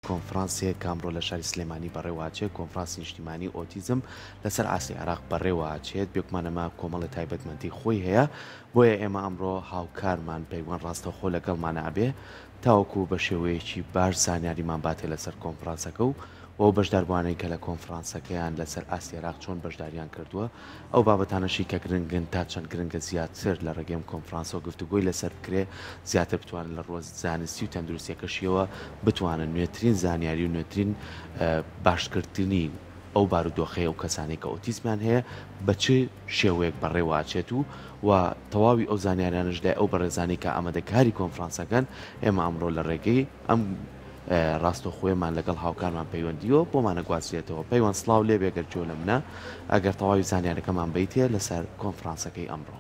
کۆنفرانسێ کامڕۆ لە شاری سلێمانی بەڕێواچێت کۆنفرانسی نیشتیمانی ئۆتیزم لەسەر ئاسی عراق بەڕێواچێت بێکمانەمە کۆمەڵی تایبەتمەندی خۆی هەیە بۆیە ئێمە ئەمڕۆ هاوکارمان پەیوەند ڕاستەوخۆ لەگەڵمانە ئەبێ تاوەکو بە شێوەیەکی باش زانیاریمان باتێ لەسەر کۆنفرانسەکە و ئەو بەشداربوانەی کە لە کۆنفرانسەکەیان لەسەر ئاسی عراق چۆن بەشداریان کردووە ئەو بابەتانەشی کە گرنگن تا چەند گرنگە زیاتر لە ڕێگەم کۆنفرانسە و گفتوگۆی لەسەر بکرێ زیاتر بتوانن لە ڕۆژ زانستی و تەندروستیەکەشیەوە بتوانن نوێترین زانیاری و نوێترین باشکردنی ئەو بارودۆخەیە و کەسانی کە ئۆتیزمیان هەیە بە چ شێوەیەک بەڕێواچێت و تەواوی ئەو زانیاریانشدا ئەو بەڕێزانی کە ئامادەکاری کۆنفرانسەکەن ئێمە ئەمڕۆ لە ڕێگەی ئەم ڕاستەوخۆیەمان لەگەڵ هاوکارمان پەیوەندیەوە بۆمانە گوازرێتەوە پەیوەند سڵاو لێ بێگەر جۆ لە منە ئەگەر تەواوی زانیارەکەمان بیتێ لەسەر کۆنفرانسەکەی ئەمڕۆ.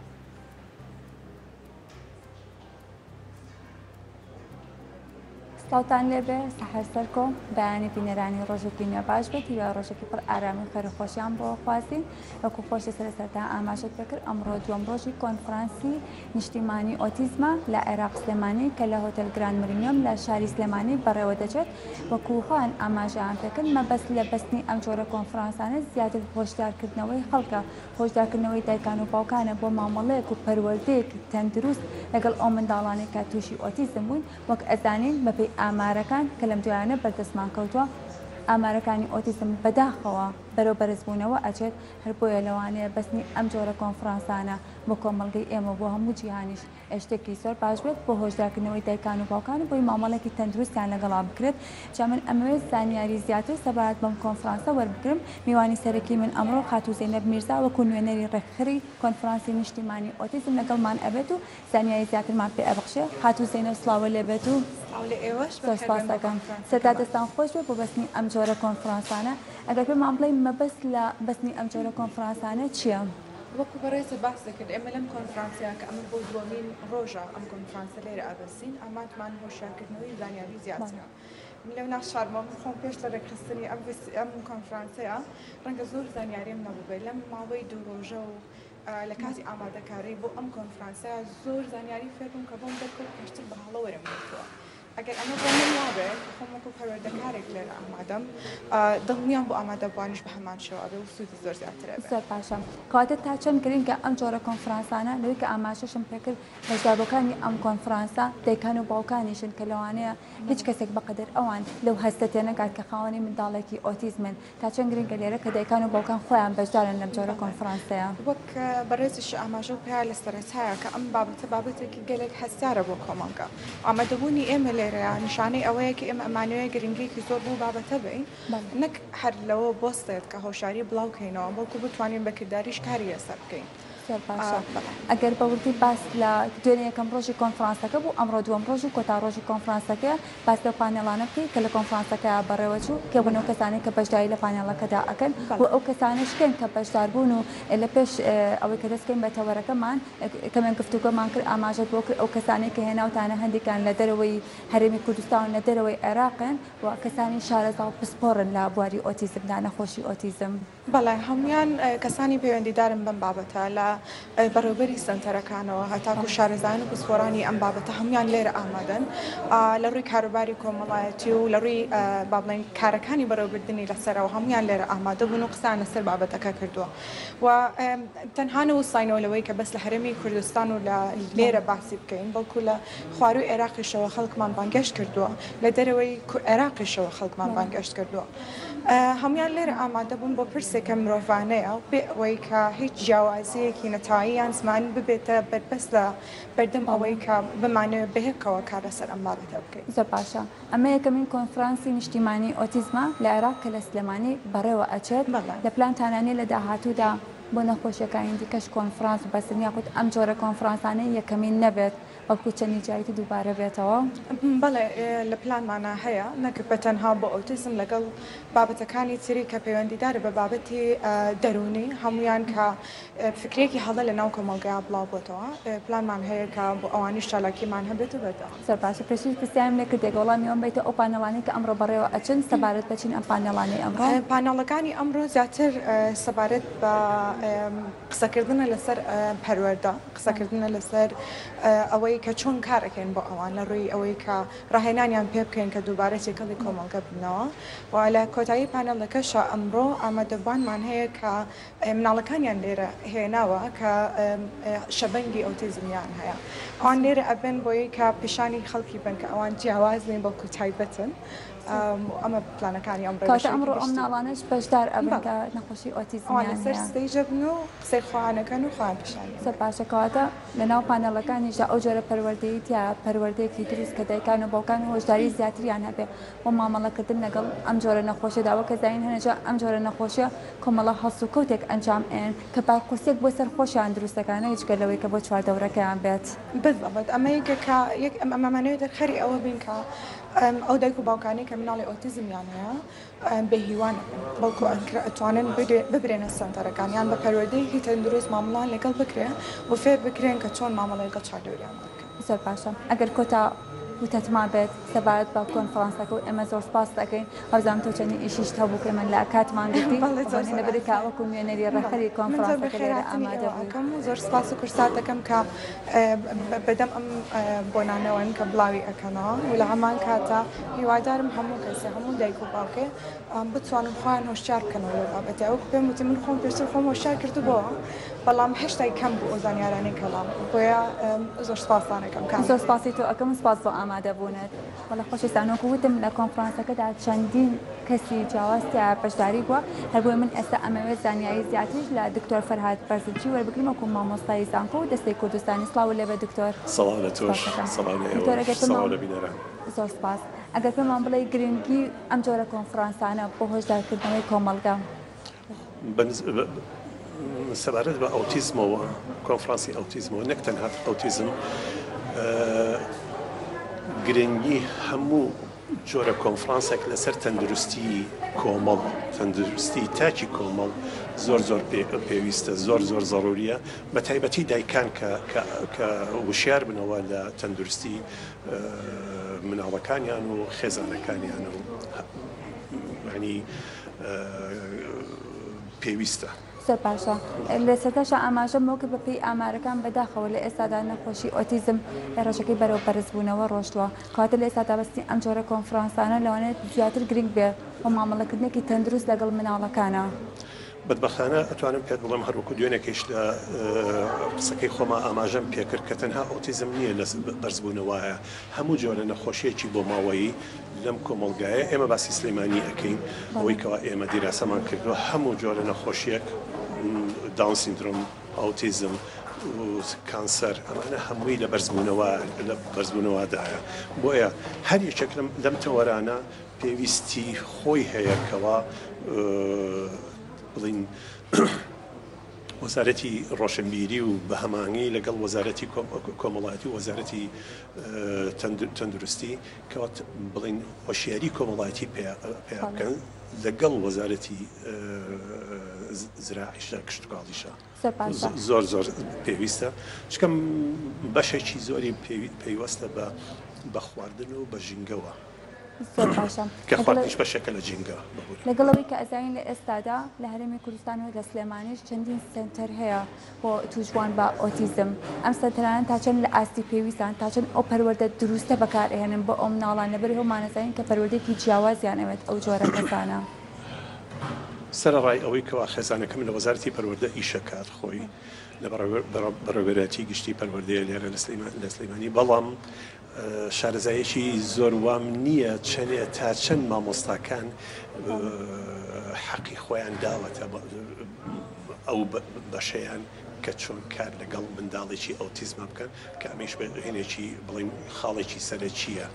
سڵاوتان لێبێ سەحەر سەرکۆم بەیانی بینەرانی ڕۆژێکی نوێ باش بێت یا ڕۆژێکی پڕ ئارامی و خێرخۆشیان بۆ خوازین وەکو خۆشی سەرسەرتا ئاماژەت بکرد ئەمڕۆ دووەم ڕۆژی کۆنفرانسی نیشتیمانی ئۆتیزمە لە عێراق سلێمانی کە لە هۆتێل گراند مریلیۆم لە شاری سلێمانی بەڕێوە دەچێت وەکو خۆیان ئاماژەیان پێکرد مەبەست لە بەستنی ئەم جۆرە کۆنفرانسانە زیاتر هۆشدارکردنەوەی خەڵکە هۆشدارکردنەوەی دایکان و باوکانە بۆ مامەڵەیەک و پەروەردەیەک تەندروست لەگەڵ ئەو منداڵانێک کە تووشی ئۆتیزم بوون وەک ئەزانین بەپێی ئامارەکان کە لەم دوایانە بەردەستمان کەوتووە ئامارەکانی ئۆتیزم بەداخەوە بەرەو بەرزبوونەوە ئەچێت هەر بۆیە لەوانەیە بەستنی ئەم جۆرە کۆنفرانسانە بۆ کۆمەڵگەی ئێمە بۆ هەموو جیهانیش شتێکی زۆر باش بێت بۆ هۆشدارکردنەوەی دایکان و باوکان بۆی مامەڵێکی تەندروستیان لەگەڵا بکرێت جا من ئەمەوێت زانیاری زیاتر سەبارەت بەم کۆنفرانسە وەربگرم میوانی سەرەکی من ئەمڕۆ خاتوو زەینەب میرزا وەکو نوێنەری ڕێکخەری کۆنفرانسی نیشتیمانی ئۆتیزم لەگەڵمان ئەبێت و زانیاری زیاترمان پێ ئەبەخشێ خاتوو زەینەب سڵاوە لێبێت و سپاس دەکەم سەرتا دەستان خۆش بێت بۆ بەستنی ئەم جۆرە کۆنفرانسانە ئەگەر پێمان بڵێ مەبەست لە بەستنی ئەم جۆرە کۆنفرانسانە چییە؟ وەکو بەڕێزە باس دەکرد ئێمە لەم کۆنفرانسیا کە ئەمە بۆ دووەمین ڕۆژە ئەم کۆنفرانسە لێرە ئابەستین ئامانتمان هۆشیارکردنەوەی زانیاری زیاترە. لەو ناشارمە خۆم پێش لە ڕێکخستنی ئەم کۆنفرانسەیە ڕەنگە زۆر زانیاریم نەبووبێت لەم ماوەی دوو ڕۆژە و لە کاتی ئامادەکاری بۆ ئەم کۆنفرانسەیە زۆر زانیاری فێربووم کە بۆم دەکرد پێشتر بە هەڵە وەرم گرتووە. ئەگەر ئەمە بۆ من وابێت خۆم وەکو پەروەردەکارێک لێرە ئامادەم دڵنیام بۆ ئامادەبوانیش بە هەمان شێوە بێ و سوودی زۆر زیاترە بێت. زۆر باشە کەواتە تا چەند گرنگە ئەم جۆرە کۆنفرانسانە لەوەی کە ئاماژەشم پێکرد هەژداربەکانی ئەم کۆنفرانسە دایکان و باوکانیشن کە لەوانەیە هیچ کەسێک بەقەدر ئەوان لەو هەستە تێنەگات کە خاوەنی منداڵێکی ئۆتیزمن تا چەند گرنگە لێرە کە دایکان و باوکان خۆیان بەشدارن لەم جۆرە کۆنفرانسەیە. وەک بەڕێزیش ئاماژە و پێیا لە سەرەتایە کە ئەم بابەتە بابەتێکی گەلێک هەستارە بۆ کۆمەڵگە ئامادەبوونی ئێمە لێرەیە نیشانەی ئەوەیە کە ئێمە ئەمانەوەی گرنگێکی زۆر بوو بابەتە بین نەک هەر لەوە بۆستێت کە هۆشاری بڵاوکەینەوە بەڵکو بتوانین بەکردداریش کاری لەسەر بکەین. ئەگەر بەوردی باس لە دوێنێ یەکەم ڕۆژی کۆنفرانسەکە بوو ئەمڕۆ دووەم ڕۆژی کۆتا ڕۆژی کۆنفرانسەکە باس لەو پانێڵانە بکەیت کە لە کۆنفرانسەکە بەڕێوەچوو کە بنەوە کەسانی کە بەشداری لە پانێڵەکەدا ئەکەن و ئەو کەسانشکەن کە بەشدار بوون و لە پێش ئەوەی کە دەستکەین بە تەوەرەکەمان کەمێن گفتوگۆمان کرد ئاماژەت بۆ کرد ئەو کەسانی کە هێناوتانە هەندێکان لە دەرەوەی هەرێمی کوردستان لە دەرەوەی عێراقن و کەسانی شارەزا و پسپۆڕن لە بواری ئۆتیزمدا نەخۆشی ئۆتیزم. بەڵێ هەمویان کەسانی پەیوەندیدارن بەم بابەتە لە بەڕێوەبەری سنتەرەکانەوە هەتاکو شارەزایان و پسپۆڕانی ئەم بابەتە هەمویان لێرە ئامادەن لە ڕووی کاروباری کۆمەڵایەتی و لە ڕووی با بڵێن کارەکانی بەڕێوەبردننی لەسەرەوە هەمویان لێرە ئامادە بوون و قسان لەسەر بابەتەکە کردووە و تەنها نەوەستاینەوە لەوەی کە بەس لە هەرێمی کوردستان و لە لێرە باسی بکەین بەڵکو لە خواروی عێراقیشەوە خەڵکمان بانگەشت کردووە لە دەرەوەی عێراقیشەوە خەڵکمان بانگەشت کردووە. هەمویان لێرە ئامادە بوون بۆ پرسێکە مرۆڤانەیە و پێ ئەوەی کە هیچ جیاوازیەکی نەتەواییان زمانی ببێتە بەربەست لە بەردەم ئەوەی کە بمانەوێت بەهێکەوە کار لەسەر ئەم بابەتە بکەین. زۆر باشە ئەمە یەکەمین کۆنفرانسی نیشتیمانی ئۆتیزمە لە عێراق کە لە سلێمانی بەڕێوە ئەچێت لە پلانتانانێ لە داهاتوودا بۆ نەخۆشیەکانی دیکەش کۆنفرانس و بەسن یاخود ئەم جۆرە کۆنفرانسانەی یەکەمین نەبێت بەڵکو چەندی جایتی دووبارە بێتەوە؟ بەڵێ لە پلانمانە هەیە نەک بە تەنها بۆ ئۆتیزم لەگەڵ بابەتەکانی تری کە پەیوەندیدارە بە بابەتی دەرونی هەمویان کە فکرێکی هەڵە لە ناو کۆمەڵگەیە بڵاو بۆتەوە پلانمان هەیە کە بۆ ئەوانیش چالاکیمان هەبێت و بێتەوە. زۆر باشە پێشتر پرسیارم لێ کردێک وەڵامیەوەم بیتە ئەو پانەڵانی کە ئەمڕۆ بەڕێوە ئەچن سەبارەت بەچین ئەم پانەڵانی ئەمڕۆ؟ پانەڵەکانی ئەمڕۆ زیاتر سەبارەت بە قسەکردنە لەسەر پەروەردە قسەکردنە لەسەر ئەوەی ئەوەی کە چۆن کارەکەن بۆ ئەوان لە ڕووی ئەوەی کە ڕاهێنانیان پێ بکەین کە دووبارە تێکەڵی کۆمەڵگە بنەوە و لە کۆتایی پانەڵەکەشە ئەمڕۆ ئامادەبوانمان هەیە کە مناڵەکانیان لێرە هێناوە کە شەبەنگی ئۆتیزمیان هەیە ئەوان لێرە ئەبن بۆیە کە پیشانی خەڵکی بن کە ئەوان جیاواز نین بەڵکو تایبەتن ئەمە پلانەکانی ئەمڕۆ ئەم ناڵانش بەشدار ئەبن کە نەخۆشی ئۆتیزمیان سەر ستەیجە بن و قسەی خواهانەکەن و خواهان پیشانی سەر پاشەکەواتە لەناو پانەڵەکانیشدا ئەو جۆرە پەروەردەیی تیا پەروەردەیەکی دروست کە دایکان و باوکان و هۆشداری زیاتریان هەبێ بۆ مامەڵەکردن لەگەڵ ئەم جۆرە نەخۆشیداوە کە زین هەنێجا ئەم جۆرە نەخۆشیە کۆمەڵە هەڵس و کەوتێک ئەنجام ئێن کە پاکۆسێک بۆ سەر خۆشیان دروستەکانە هیچ گەلەوەی کە بۆ چواردەورەکەیان بێت بالضبط ئەمە یەکێکە ئەمەمانەوێت دەرخەری ئەوە بین کە ئەو دایک و باوکانی کە مناڵی ئۆتیزمیان هەیە بەهیوان بەڵکو ئەتوانن ببرێنە سنتەرەکانیان بە پەروەردەیەکی تەندروست مامەڵان لەگەڵ بکرێن و فێر بکرێن کە چۆن مامەڵەی لەگەڵ چاردەوریان بکەن زۆر باشە ئەگەر کۆتا وتەتما بێت سەبارەت بە کۆنفرانسەکە و ئێمە زۆر سپاس دەکەین هەوزانم تۆ چەندی ئیشیش هەبوو کە من لە کاتمان گرتی لەبەری کاوەکو نوێنەری ڕێخەری کۆنفرانسەکە لێرە ئامادە بوویت و زۆر سپاس و کورسات دەکەم کە بەدەم ئەم بۆنانەوەن کە بڵاوی ئەەکەنەوە و لە هەمان کاتە هیوادارم هەموو کەسی هەموو دایک و باوکێ بتوانم خۆیان هۆشیار بکەنەوە لە بابەتە ئەو پێم وتی من خۆم پێشتر خۆم هۆشیار کردبووە بەڵام هێشتا کەم بوو ئەو زانیارانەی کەڵام بۆیە زۆر سپاسانەکەم زۆر سپاسی تۆ ئەەکەم سپاس بۆ ئامادەبوونێت بەڵە خۆشیستانۆکە وتم لە کۆنفرانسەکەدا چەندین کەسی جیاوازتیا بەشداری بووە هەربووی من ئێستا ئەمەوێت زانیاری زیاتریش لە دکتۆر فەرهاد بەرزجی وەربگریم وەکو مامۆستای زانکۆ و دەستەی کوردستانی سڵاو لێبە دکتۆر سەڵاو لە تۆش سەڵاو لە بینەران زۆر سپاس ئەگەر پێمان بڵێ گرنگی ئەم جۆرە کۆنفرانسانە بۆ هۆشدارکردنەوەی کۆمەڵگە سەبارەت بە ئەوتیزمەوە کۆنفرانسی ئەوتیزمەوە نەک تەنها ئەوتیزم گرنگی هەموو جۆرە کۆنفرانسێک لەسەر تەندروستی کۆمەڵ تەندروستی تاکی کۆمەڵ زۆر پێویستە زۆر زەڕوریە بە تایبەتی دایکان کە وشیار بنەوە لە تەندروستی مناڵەکانیان و خێزانەکانیان و ینی پێویستە. زۆر باشە لە سەرتاشە ئاماژە مۆکە بەپێی ئامارەکان بەداخەوە لە ئێستادا نەخۆشی ئۆتیزم لە ڕێژەکەی بەرەو بەرزبوونەوە ڕۆشتووە کاتە لە ئێستا بەستی ئەم جۆرە کۆنفرانسانە لەوانێت زیاتر گرنگ بێ بۆ مامەڵەکردنێکی تەندروست لەگەڵ مناڵەکانە. بەدبەختانە ئەتوانم پێت بڵم هەروەکو دوێنێکیش لە قسەکەی خۆما ئاماژەم پێکرد کە تەنها ئۆتیزم نییە لە بەرزبوونەوەیە هەموو جۆرە نەخۆشیەکی بۆ ماوەیی لەم کۆمەڵگایە ئێمە باسی سلەیمانی ئەەکەین ئەوەی کەوا ئێمە دیراسەمان کردووە هەموو جۆرە نەخۆشیەک داون سیندرۆم ئۆتیزم کانسەر ئەمانە هەمووی لە بەرزبوونەوەدایە بۆیە هەر یەکێک لەم تەوەرانە پێویستی خۆی هەیەکەوە بڵین وەزارەتی ڕۆشنبیری و بە هەمانگی لەگەڵ وەزارەتی کۆمەڵایەتی و وەزارەتی تەندروستی کەوات بڵین هۆشیاری کۆمەڵایەتی پێیان لەگەڵ وەزارەتی زراعیشە کشتتوکاڵیشە زۆر پێویستە چکەم بەشێکی زۆری پێیوەستە بە خواردن و بە ژینگەوە کە خواردنیش بەشێکە لە جینگە لەگەڵەوەی کە ئەزانین لە ئێستادا لە هەرێمی کوردستان و لە سلێمانیش چەندین سنتەر هەیە بۆ تووشوان بە ئۆتیزم ئەم سنتەرانە تا چەند لە ئاستی پێویستان تا چەند ئەو پەروەردە دروستە بەکارهێنن بۆ ئەو مناڵان لەبەر هەمانەزانین کە پەروەردەیەکی جیاوازیان ئەوێت ئەو جۆرە کەسانە. سەرڕای ئەوەی کەوا خێزانەکەم لە وەزارەتی پەروەردە ئیشەکات خۆی لە بەڕێوەبەرەتی گشتی پەروەردەیە لێرە لە سلەیمانی بەڵام شارەزایەکی زۆر وام نییە تا چەند مامۆستاکان حەقی خۆیان داوەتە ئەو بەشەیان کە چۆن کار لەگەڵ منداڵێکی ئەوتیزمە بکەن کە ئەمیش هێنێکی بڵین خاڵێکی سەرەکیە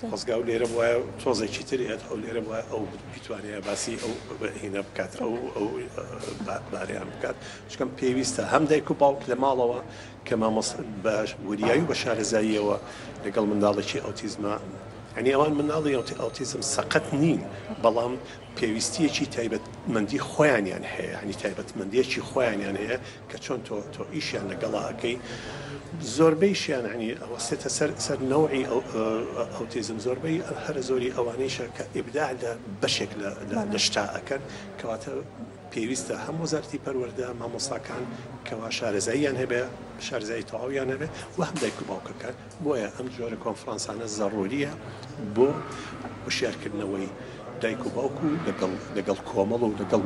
خۆزگا و لێرە وایە تۆزێکی ترێت ئەو لێرە وایە ئەو بیتوانەیە باسی ئەو هینە بکات ئەو باریان بکات چکەم پێویستە هەم دایک و باوک لە ماڵەوە کە بە وریایی و بە شارەزاییەوە لەگەڵ منداڵێکی ئەوتیزمە ینی ئەوان مناڵی ئەوتیزم سەقەت نین بەڵام پێویستیەکی تایبەتمەندی خۆیانیان هەیە ینی تایبەتمەندیەکی خۆیانیان هەیە کە چۆن تۆ ئیشیان لەگەڵاکەی زۆربەیشیان ینی ئەوەستێتە سەر نەوعی ئەوتیزم زۆربەی هەرە زۆری ئەوانەیشە کە ئیبداع لە بەشێک لە شتا ئەەکەن کەواتە پێویستە هەم وەزارەتی پەروەردە مامۆستاکان کەوا شارەزاییان هەبێ شارەزایی تەواویان هەبێ و هەم دایک و باوکەکان بۆیە ئەم جۆرە کۆنفرانسانە زەڕوریە بۆ هوشیارکردنەوەی دایک و باوکو لەگەڵ کۆمەڵ و لەگەڵ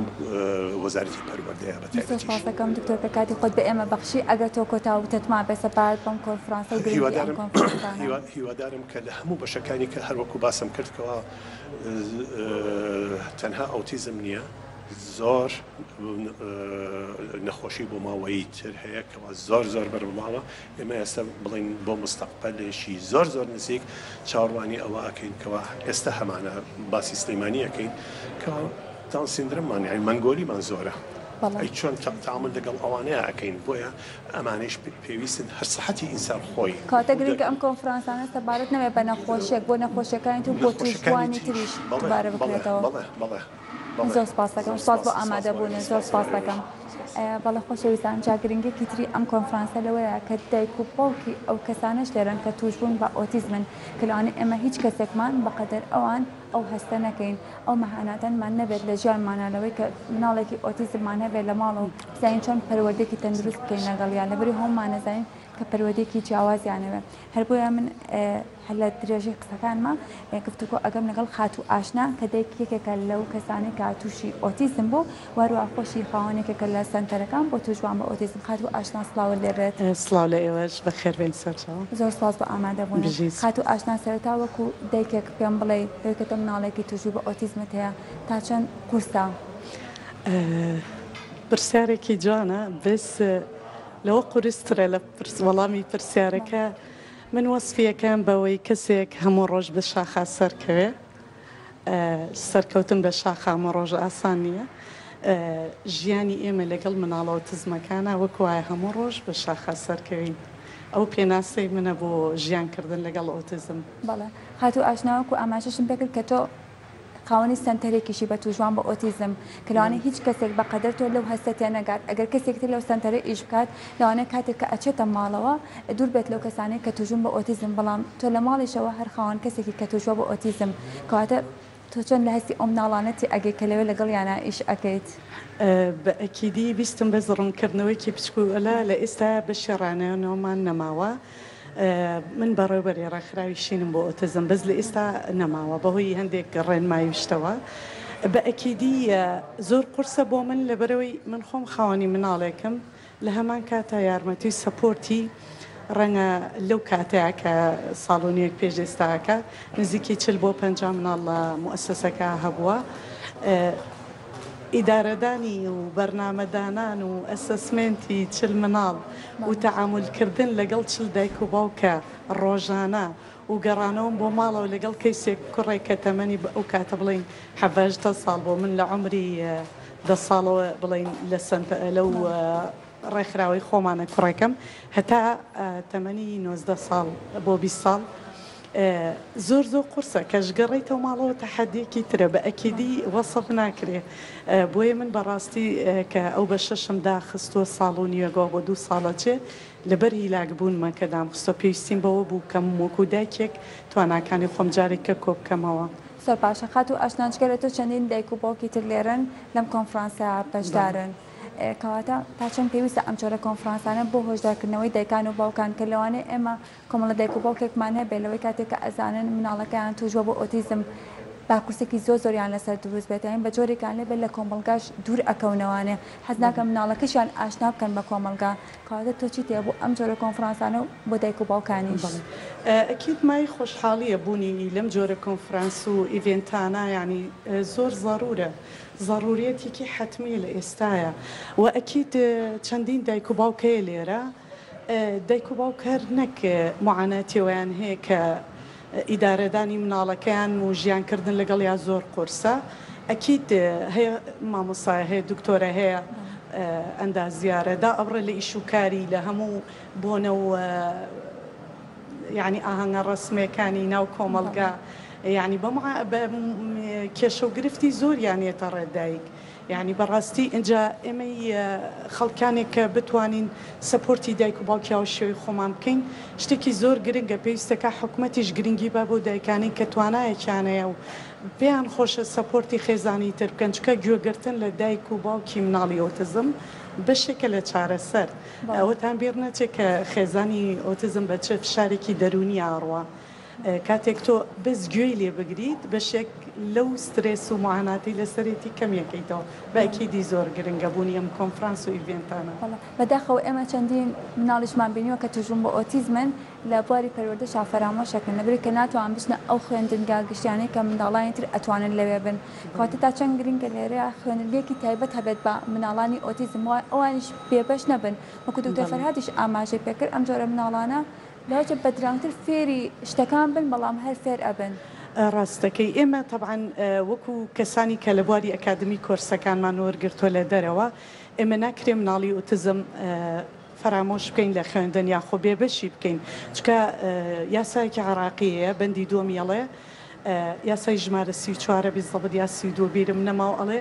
وەزارەتی پەروەردەیە بە تایبەتی. سپاسەکەم دکتۆر کە کاتی خۆت بە ئێمە بەخشی ئەگەر تۆ کۆتاوتتما بێ سەپارەت بەم کۆنفرانسە و گرنگی ئەم کۆنفرانسانە. هیوادارم کە لە هەموو بەشەکانی کە هەروەکو باسم کردکەوە تەنها ئەوتیزم نییە، زۆر نەخۆشی بۆ ماوەیی تر هەیە کەوا زۆر بەربڵاوە. ئێمە ئێستا بڵین بۆ مستەقبەلێکی زۆر نزیک چاوەڕوانی ئەوە ئەکەین کەوا ئێستا هەمانە باسی سلەیمانی ئەەکەین کە تاون سیندرۆممان یعنی مەنگۆلیمان زۆرە. ئەی چۆن تەعامل لەگەڵ ئەوانەیە ئەەکەین بۆیە ئەمانەش پێویستن هەر سەحەتی ئینسان خۆی. کاتە گرنگە ئەم کۆنفرانسانە سەبارەت نەبێ بە نەخۆشیێک بۆ نەخۆشیەکانی تو بۆ توشکوانی تریش دووبارە بکرێتەوە. زۆر سپاس دەکەم، سپاس بۆ ئامادەبوون، زۆر سپاس دەکەم. بەڵێ خۆشەویستان، جاگرنگێکی تری ئەم کۆنفرانسە لەوەیە کە دایک و باوکی ئەو کەسانش لێرن کە توشبوون بە ئۆتیزمن کە لەوانەیە ئێمە هیچ کەسێکمان بەقەدەر ئەوان ئەو هەستە نەکەین، ئەو مەهاناتەنمان نەبێت لە ژیانمانەوەی کە مناڵێکی ئۆتیزممان هەبێت لە ماڵ و بزانین چۆن پەروەردەیەکی تەندروست بکەین لەگەڵیان، لەبەری هەمومان نەزانین کە پەروەردەیەکی جیاوازیانەوێ. هەر بۆیە من هەر لە درێژەی قسەکانمە گفتوگۆ ئەگەم لەگەڵ خات و ئاشنا کە یەکێکە لەو کەسانی کە تووشی ئۆتیزم بوو، وەروە خۆشی خاوەنێکێکە لە سنتەرەکان بۆ توشوان بە ئۆتیزم. خات و ئاشنا سڵاو لێبێت. سڵاو لە ئێوەش بەخێربێن سەرچاو. زۆر سپاس بە ئامادەبوون. خات و ئاشنا سەرەتا وەکو دایکێک پێم بڵێ دەکەتە مناڵێکی تووشی بە ئۆتیزمت هەیە تا چەند قورسا؟ پرسیارێکی جوانە، بەس لەوە قورسترە لە وەڵامی پرسیارەکە. من وەسفیەکەم بەوەی کەسێک هەموو ڕۆژ بە شاخا سەرکەوێ، سەرکەوتن بە شاخ هەموو ڕۆژ ئاسان نییە. ژیانی ئێمە لەگەڵ مناڵە ئۆتیزمەکانە وەکو وایە هەموو ڕۆژ بە شاخا سەرکەوین. ئەو پێناسەی منە بۆ ژیانکردن لەگەڵ ئۆتیزم. بەڵێ خات و ئاشناوەکو ئاماژەشم پێکرد کە تۆ خاوەنی سنتەرێکیشی بە توژوان بە ئۆتیزم کە لەوانەیە هیچ کەسێک بەقەدەر تۆ لەو هەستە نەگات. ئەگەر کەسێکتر لەو سنتەرە ئیش بکات لەوانەیە کاتێک کە ئەچێتە ماڵەوە دوور بێت لەو کەسانەی کە توژون بە ئۆتیزم، بەڵام تۆ لە ماڵیشەوە هەر خاوەن کەسێکی کە توژوە بە ئۆتیزم کەواتە تۆ چۆن لە هەستی ئەم ناڵانەتی ئەگەی کە لەوێ لەگەڵ یانە ئیش ئەەکەیت؟ بە ئەکیدی بیستم بە زڕونکردنەوەیکی بچکوولە لە ئێستا بە شێڕانەوەمان نەماوە. من بەڕێوەبەری ڕاخراوی شینم بۆ ئۆتیزم بەس لە ئێستا نەماوە بەهۆی هەندێک ڕێنماییشتەوە. بە ئەکیدی زۆر قورسە بۆ من لەبەرەوەی من خۆم خاوەنی مناڵێکم لە هەمان کاتە یارمەتی سەپۆرتی ڕەنگە لەو کاتەیە کە ساڵۆنیەک پێش ئێستاکە نزیکی 40 بۆ 50 مناڵ لە موسسەکە هەبووە. ئیدارەدانی و بەرنامەدانان و ئەسەسمنتی 40 مناڵ و تەعاملکردن لەگەڵ 40 دایک و باوکە ڕۆژانە و گەڕانەوەم بۆ ماڵەوە لەگەڵ کەیسێک کوڕێک کە تەمەنی ئەو کاتە بڵین 17 ساڵ بۆ من لە عمری 10 ساڵەوە بڵین لەو ڕێکخراوەی خۆمانە کوڕێکم هەتا تەمەنی 19 ساڵ بۆ 20 ساڵ. زۆر قورسە کەژگەڕیتەوە ماڵەوە تەحەدیەکی ترە بە ئەکیدی وەسف ناکرێ. بۆیە من بەڕاستی کە ئەو بە شەشم داخستووە ساڵ و نیوەگەوە بۆ 2 ساڵە چێ لەبەر هیلاکبوونمە کە دامخستە پێویستیم بەوە بوو کەم وەکو دایکێک تواناکانی خۆم جارێککە کۆ بکەمەوە. زۆر باشە. خات و ئاشناچگەرە تۆ چەندین دایک و باوکی تر لێرن لەم کۆنفرانسە بەشدارن. کەواتە تا چەند پێویستە ئەم جۆرە کۆنفرانسانە بۆ هۆشدارکردنەوەی دایکان و باوکان کە لەوانەیە ئێمە کۆمەڵە دایک و باوکێکمان هەبێ لەوەی کاتێک کە ئەزانن مناڵەکەیان توژوە بۆ ئۆتیزم باکوورسێکی زۆریان لەسەر دروست بێت، یان بە جۆرێکان لێبێت لە کۆمەلگاش دوور ئەکەونەوانێ حەز ناکەم مناڵەکەشیان ئاشنا بکەن بە کۆمەلگا. کەواتە تۆ چی تێ بۆ ئەم جۆرە کۆنفرانسانە بۆ دایک و باوکانیش؟ ئەکید مای خۆشحاڵیە بوونی لەم جۆرە کۆنفرانس و ئیڤێنتانە ینی زۆر ضرورە. ضرورەتێکی حتمی لە ئێستاە و ئەکید چەندین دایک و باوکەیە لێرە دایک و باوکەر نەک معاناتیەوەیان هەیە کە ئیدارەدانی مناڵەکەیان و ژیانکردن لەگەڵ یا زۆر قورسە. ئەکید هەیە مامۆسای هەیە دکتۆرە هەیە ئەندازیارەدا ئەبڕێ لە ئیشوکاری لە هەموو بۆنە و یعنی ئاهەنگە ڕسمەکانی ناو کۆمەلگا یعنی کێشە و گرفتی زۆریانێتە ڕێدایک. یعنی بەڕاستی اینجا ئێمەی خەڵکانێک کە بتوانین سەپۆرتی دایک و باوکیا و شێوەی خۆمان بکەین شتێکی زۆر گرنگە پێویستەکە حکوومەتیش گرنگی بە بۆ دایکانی کە توانایەکیانەیە و پێیان خۆشە سەپۆرتی خێزانی تر بکەن چکە گوێگرتن لە دایک و باوکی مناڵی ئۆتیزم بەشێکە لە چارەسەر ئەوەتان بیر نەچێت کە خێزانی ئۆتیزم بە چه فشارێکی دەرونی ئاڕوە کاتێک تۆ بەس گوێی لێ بگریت بەشێک لەو سترێس و معاناتی لەسەرێتی کەمیەکەیتەوە بەکیدی زۆر گرنگە بوونی ئەم کۆنفرانس و ئیڤێنتانە بەداخەوە ئێمە چەندین مناڵیشمان بینیوە کە توژون بە ئۆتیزمن لە بواری پەروەردەشا فەرامۆشەکەن لەبەر کە ناتوان بچنە ئەو خوێندنگا گشتیانەی کە منداڵانی تر ئەتوانن لەوێ بن کەواتە تا چەند گرنگە لێرە خوێنەرگێکی تایبەت هەبێت بە مناڵانی ئۆتیزم ئەوانیش پێبەش نەبن وەکو دکتۆر فەرهادیش ئاماژەی پێکرد ئەم جۆرە مناڵانە لەوەجە بەدرەنگتر فێری شتەکان بن بەڵام هەر فێر ئەبن. ڕاستەکەی ئێمە طبعاً وەکو کەسانی کە لە بواری ئەکادمی کۆرسەکانمان وەرگرتووە لە دەرەوە ئێمە ناکرێ مناڵی ئۆتیزم فرامۆش بکەین لە خوێندن یاخۆ بێبەشی بکەین چکە یاسایەکی عراقیەیە بەندی دۆمیەڵێ یاسای ژمارە 34 بیزەبەت یا 32 بیرم نەماو ئەڵێ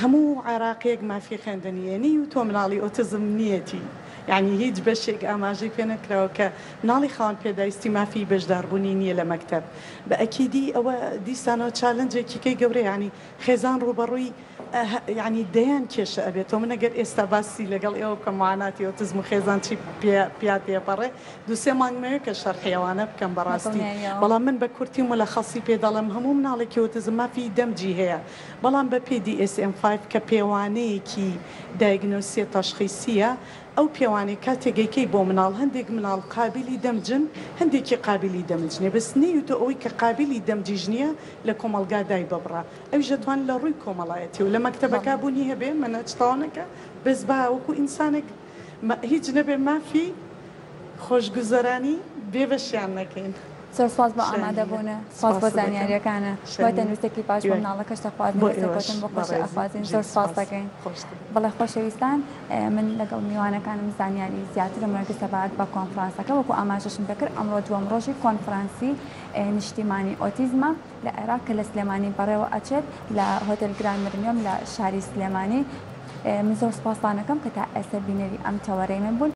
هەموو عراقیەک مافی خوێندنیێنی و تۆ مناڵی ئۆتیزم نیەتی یعنی هیچ بەشێک ئاماژەی پێ نەکراوە کە مناڵی خاوەن پێداویستی مافی بەشداربوونی نییە لە مەکتەب بە ئەکیدی ئەوە دیسانەوە چالنجێکیکەی گەورەی ینی خێزان ڕوبەڕووی یعنی دەیان کێشە ئەبێت تۆ من ئەگەر ئێستا باسی لەگەڵ ئێوە کە معاناتی ئۆتیزم و خێزان چی پیات تێپەڕێ دووسێ مانگمەوێت کە شەرحێوانە بکەم بەڕاستی بەڵام من بە کورتیم و لە خەڵسی پێدەڵم هەموو مناڵێکی ئۆتیزم مافی دەمجی هەیە بەڵام بە PDSM-5 کە پێوانەیەکی دایگنۆسی تەشخیصیە ئەو پێوانەی کاتێگەیکەی بۆ مناڵ هەندێک مناڵ قابلی دەمجن هەندێکی قابلی دەمجنێ بەس نەیوتە ئەوەی کە قابلی دەمجیژ نییە لە کۆمەلگادای ببڕە ئەو ژەتوان لە ڕووی کۆمەڵایەتی و لە مەکتەبەکە بوونی هەبێ مەنەچتاوانەکە بەس با وەکو ئینسانێک هیچ نەبێ مافی خۆشگوزەرانی بێبەشیان نەکەین. زۆر سپاس بۆ ئامادەبوونە سپاس بۆ زانیاریەکانە بۆ تەندروستێکی باش بۆ مناڵەکەش دەخوازین بەسەرکەوتن بۆ خۆش ئەخوازین زۆر سپاس دەکەین. بەڵێ خۆشەویستان من لەگەڵ میوانەکانم زانیاری زیاترم ڕێگە سەبات بە کۆنفرانسەکە وەکو ئاماژەشم پێکرد ئەمڕۆ دووەم ڕۆژی کۆنفرانسی نیشتیمانی ئۆتیزمە لە عێراق کە لە سلێمانی بەڕێوە ئەچێت لە هۆتێل گراند مریۆم لە شاری سلێمانی من زۆر سپاسانەکەم کە تا ئێستا بینەری ئەم تەوەرەی من بوون.